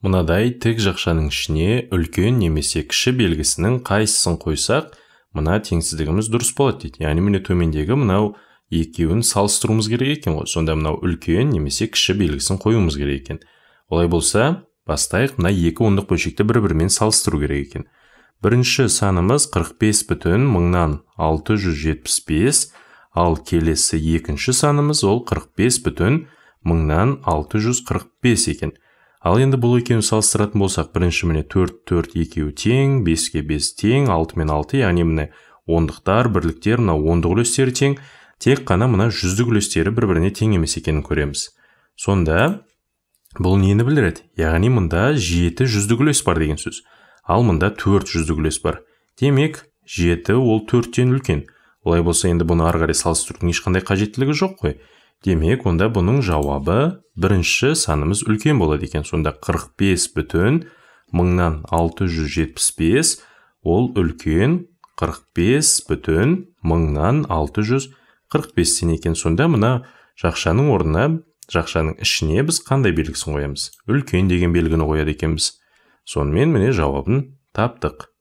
Мынадай тік жақшаның ішіне үлкен немесе кіші белгісінің қайсысын қойсақ, мына теңсіздігіміз дұрыс болады дейді. Яғни міне төмендегі мынау екеуін салыстыруымыз керек екен ғой. Сонда мынау үлкен немесе кіші белгісін қоюымыз керек екен. Олай болса, бастайық, мына екі ондық бөлшекті бір-бірімен салыстыру керек екен. Бірінші санымыз 45 бүтін мыңнан 675, ал келесі екінші санымыз ол 45 бүтін мыңнан 645 екен. Ал енді бұл екеуін салыстыратын болсақ, бірінші міне 4, 4 екеуі тең, 5-ке 5 тең, 6 мен 6, яғни міне ондықтар, бірліктер, мына ондық үлестері тең, тек қана мына жүздік үлестері бір-біріне тең емес екенін көреміз. Сонда бұл нені білдіреді? Яғни мында 7 жүздік үлес бар деген сөз. Ал мында 4 жүздік үлес бар. Демек, 7 ол 4-тен үлкен. Олай болса, енді бұны ары қарай салыстырудың ешқандай қажеттілігі жоқ қой. Демек, онда бұның жауабы бірінші санымыз үлкен болады екен. Сонда 45 бүтін мыңнан 675 ол үлкен 45 бүтін мыңнан 645 екен. Сонда мына жақшаның орнына, жақшаның ішіне біз қандай белгісін қоямыз? Үлкен деген белгіні қояды екенбіз. Сонымен міне жауабын таптық.